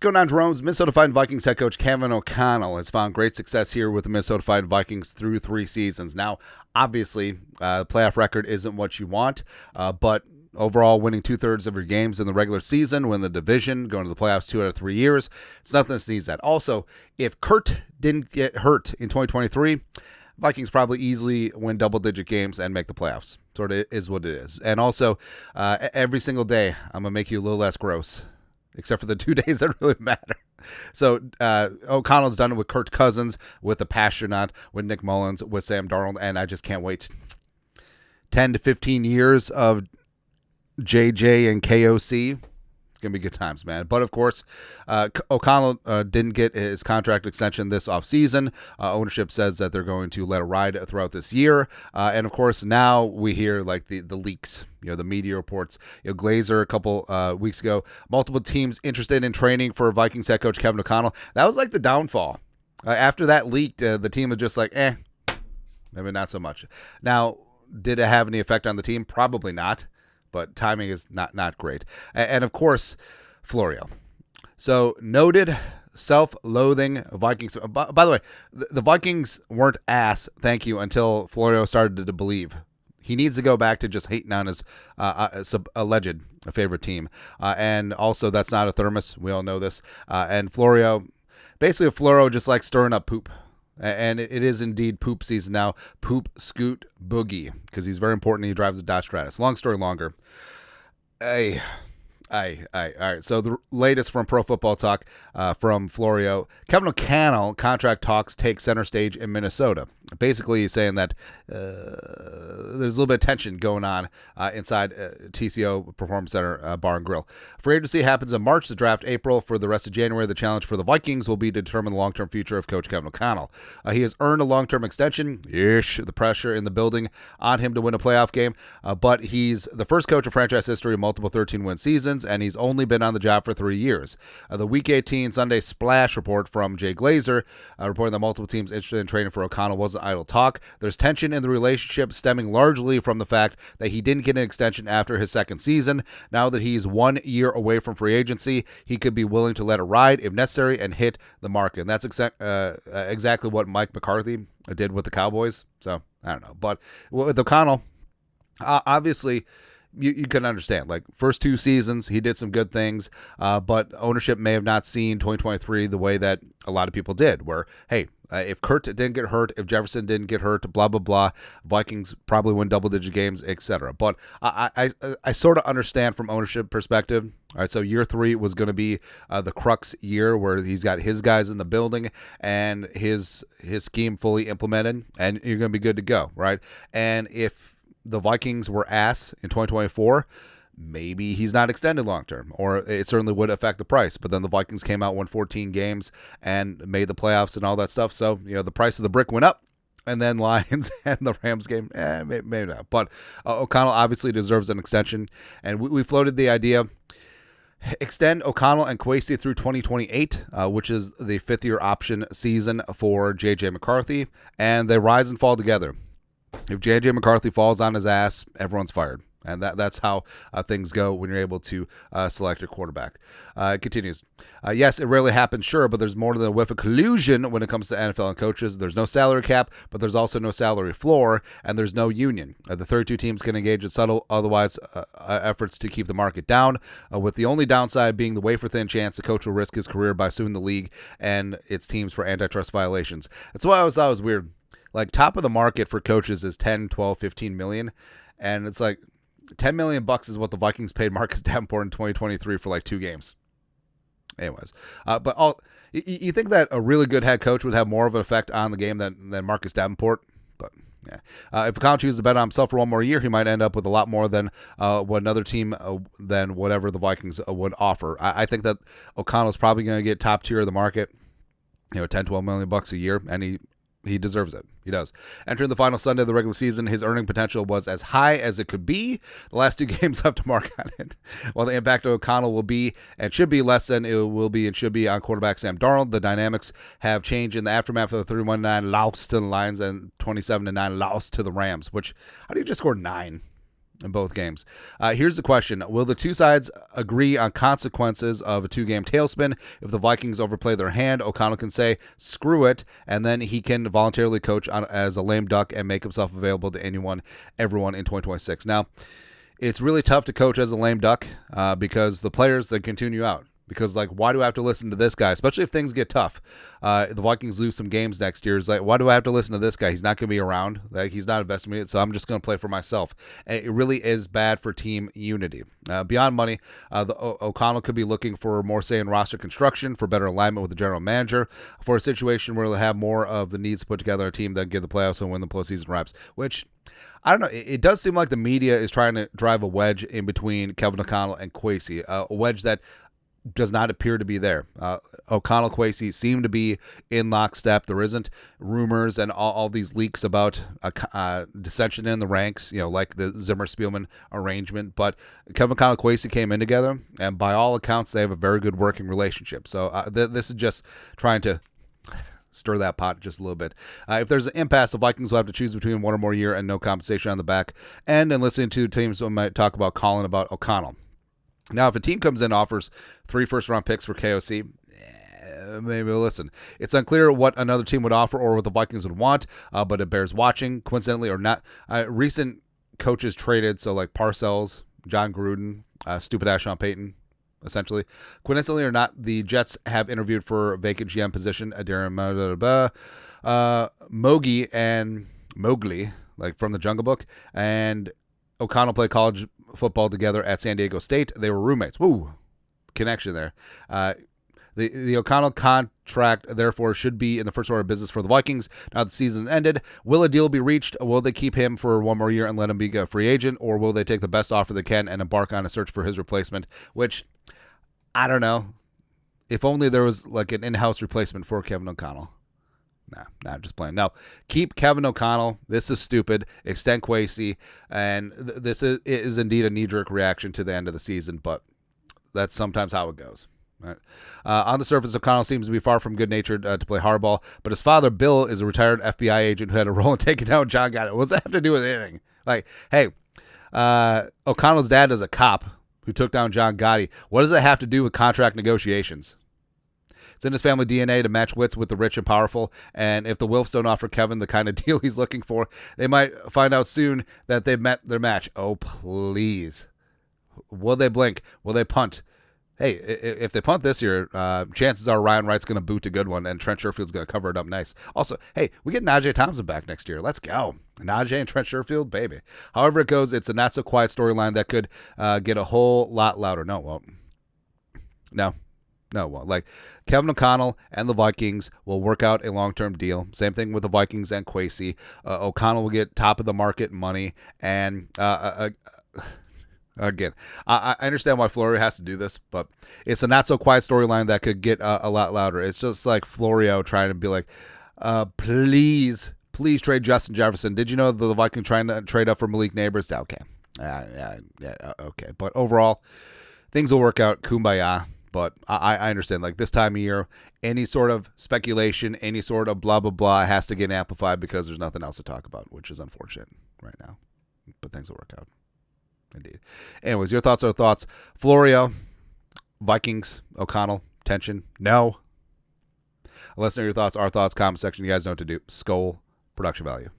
going on, Jerome's Minnesota Vikings head coach Kevin O'Connell has found great success here with the Minnesota Vikings through 3 seasons. Now, obviously, playoff record isn't what you want, but overall winning 2/3 of your games in the regular season, win the division, going to the playoffs 2 out of 3 years, it's nothing to sneeze at. Also, if Kurt didn't get hurt in 2023, Vikings probably easily win double-digit games and make the playoffs. Sort of is what it is. And also, every single day, I'm going to make you a little less gross, except for the 2 days that really matter. So O'Connell's done it with Kirk Cousins, with the Pastronaut, with Nick Mullins, with Sam Darnold, and I just can't wait. 10 to 15 years of JJ and KOC. It's going to be good times, man. But, of course, O'Connell didn't get his contract extension this offseason. Ownership says that they're going to let it ride throughout this year. And, of course, now we hear, like, the leaks, the media reports. Glazer a couple weeks ago, multiple teams interested in training for Vikings head coach Kevin O'Connell. That was, like, the downfall. After that leaked, the team was just like, maybe not so much. Now, did it have any effect on the team? Probably not. But timing is not great. And of course, Florio. So noted self-loathing Vikings. By the way, the Vikings weren't ass, thank you, until Florio started to believe. He needs to go back to just hating on his alleged favorite team. And also, that's not a thermos. We all know this. And Florio just likes stirring up poop. And it is indeed poop season now. Poop Scoot Boogie, because he's very important. He drives a Dodge Stratus. Long story longer. All right. So the latest from Pro Football Talk from Florio. Kevin O'Connell contract talks take center stage in Minnesota. Basically, he's saying that there's a little bit of tension going on inside TCO Performance Center Bar and Grill. Free agency happens in March, the draft April. For the rest of January, the challenge for the Vikings will be to determine the long-term future of Coach Kevin O'Connell. He has earned a long-term extension. The pressure in the building on him to win a playoff game. But he's the first coach in franchise history of multiple 13-win seasons, and he's only been on the job for 3 years. The Week 18 Sunday Splash report from Jay Glazer reporting that multiple teams interested in training for O'Connell wasn't idle talk. There's tension in the relationship stemming largely from the fact that he didn't get an extension after his second season. Now that he's 1 year away from free agency, he could be willing to let it ride if necessary and hit the market. And that's exactly what Mike McCarthy did with the Cowboys. So, I don't know. But with O'Connell, obviously, you can understand, like, first 2 seasons, he did some good things, but ownership may have not seen 2023 the way that a lot of people did, where, hey, if Kurt didn't get hurt, if Jefferson didn't get hurt, blah, blah, blah, Vikings probably win double-digit games, etc. But I sort of understand from ownership perspective. All right, so year 3 was going to be the crux year where he's got his guys in the building and his scheme fully implemented, and you're going to be good to go, right? And if the Vikings were ass in 2024, maybe he's not extended long-term, or it certainly would affect the price. But then the Vikings came out, won 14 games, and made the playoffs and all that stuff. So, the price of the brick went up, and then Lions and the Rams game, maybe not. But O'Connell obviously deserves an extension, and we floated the idea, extend O'Connell and Kwesi through 2028, which is the 5th-year option season for J.J. McCarthy, and they rise and fall together. If J.J. McCarthy falls on his ass, everyone's fired. And that's how things go when you're able to select your quarterback. It continues. Yes, it rarely happens, sure, but there's more than a whiff of collusion when it comes to NFL and coaches. There's no salary cap, but there's also no salary floor, and there's no union. The 32 teams can engage in subtle, otherwise efforts to keep the market down, with the only downside being the wafer-thin chance the coach will risk his career by suing the league and its teams for antitrust violations. That's why I always thought it was weird. Like, top of the market for coaches is 10, 12, 15 million, and it's like, $10 million is what the Vikings paid Marcus Davenport in 2023 for like 2 games. Anyways, but you think that a really good head coach would have more of an effect on the game than Marcus Davenport? But yeah, if O'Connell chooses to bet on himself for one more year, he might end up with a lot more than what another team than whatever the Vikings would offer. I think that O'Connell's probably going to get top tier of the market, 10, $12 million a year, and he deserves it. He does. Entering the final Sunday of the regular season, his earning potential was as high as it could be. The last 2 games have to mark on it. While the impact of O'Connell will be and should be less than it will be and should be on quarterback Sam Darnold, the dynamics have changed in the aftermath of the 31-9 loss to the Lions and 27-9 loss to the Rams, which, how do you just score 9? in both games. Here's the question. Will the two sides agree on consequences of a 2-game tailspin? If the Vikings overplay their hand, O'Connell can say, screw it, and then he can voluntarily coach as a lame duck and make himself available to everyone in 2026. Now, it's really tough to coach as a lame duck because the players that continue out. Because, like, why do I have to listen to this guy? Especially if things get tough. The Vikings lose some games next year. It's like, why do I have to listen to this guy? He's not going to be around. Like, he's not investing in it, so I'm just going to play for myself. And it really is bad for team unity. Beyond money, O'Connell could be looking for more say in roster construction, for better alignment with the general manager, for a situation where they'll have more of the needs to put together a team that can get the playoffs and win the postseason reps, which... I don't know. It does seem like the media is trying to drive a wedge in between Kevin O'Connell and Kwesi, a wedge that does not appear to be there. O'Connell, Kwesi seem to be in lockstep. There isn't rumors and all these leaks about dissension in the ranks, like the Zimmer-Spielman arrangement. But Kevin O'Connell, Kwesi came in together, and by all accounts, they have a very good working relationship. So this is just trying to stir that pot just a little bit. If there's an impasse, the Vikings will have to choose between one or more year and no compensation on the back end, and listening to teams who might talk about Colin about O'Connell. Now, if a team comes in and offers 3 first-round picks for KOC, maybe we'll listen. It's unclear what another team would offer or what the Vikings would want, but it bears watching. Coincidentally or not, recent coaches traded, so like Parcells, John Gruden, stupid-ass Sean Payton, essentially. Coincidentally or not, the Jets have interviewed for a vacant GM position, Mogi and Mowgli, like from the Jungle Book, and O'Connell played college football together at San Diego State. They were roommates. Woo, connection there. The O'Connell contract, therefore, should be in the first order of business for the Vikings. Now that the season ended, will a deal be reached? Will they keep him for one more year and let him be a free agent, or will they take the best offer they can and embark on a search for his replacement? Which, I don't know. If only there was like an in-house replacement for Kevin O'Connell. Nah, just playing. No, keep Kevin O'Connell. This is stupid. Extend Kwesi, and this is indeed a knee-jerk reaction to the end of the season, but that's sometimes how it goes. Right. On the surface, O'Connell seems to be far from good-natured to play hardball, but his father, Bill, is a retired FBI agent who had a role in taking down John Gotti. What does that have to do with anything? Like, hey, O'Connell's dad is a cop who took down John Gotti. What does that have to do with contract negotiations? It's in his family DNA to match wits with the rich and powerful, and if the Wilfs don't offer Kevin the kind of deal he's looking for, they might find out soon that they've met their match. Oh, please. Will they blink? Will they punt? Hey, if they punt this year, chances are Ryan Wright's going to boot a good one, and Trent Sherfield's going to cover it up nice. Also, hey, we get Najee Thompson back next year. Let's go. Najee and Trent Sherfield, baby. However it goes, it's a not-so-quiet storyline that could get a whole lot louder. No, it won't. No, it won't. Like, Kevin O'Connell and the Vikings will work out a long-term deal. Same thing with the Vikings and Kwesi. O'Connell will get top-of-the-market money, and... Again, I understand why Florio has to do this, but it's a not-so-quiet storyline that could get a lot louder. It's just like Florio trying to be like, please trade Justin Jefferson. Did you know the Vikings trying to trade up for Malik Neighbors? Okay. Yeah, okay. But overall, things will work out. Kumbaya. But I understand, like, this time of year, any sort of speculation, any sort of blah, blah, blah has to get amplified because there's nothing else to talk about, which is unfortunate right now. But things will work out. Indeed. Anyways, your thoughts are thoughts. Florio, Vikings, O'Connell, tension, no. Let us know your thoughts, our thoughts, comment section. You guys know what to do. Skol, production value.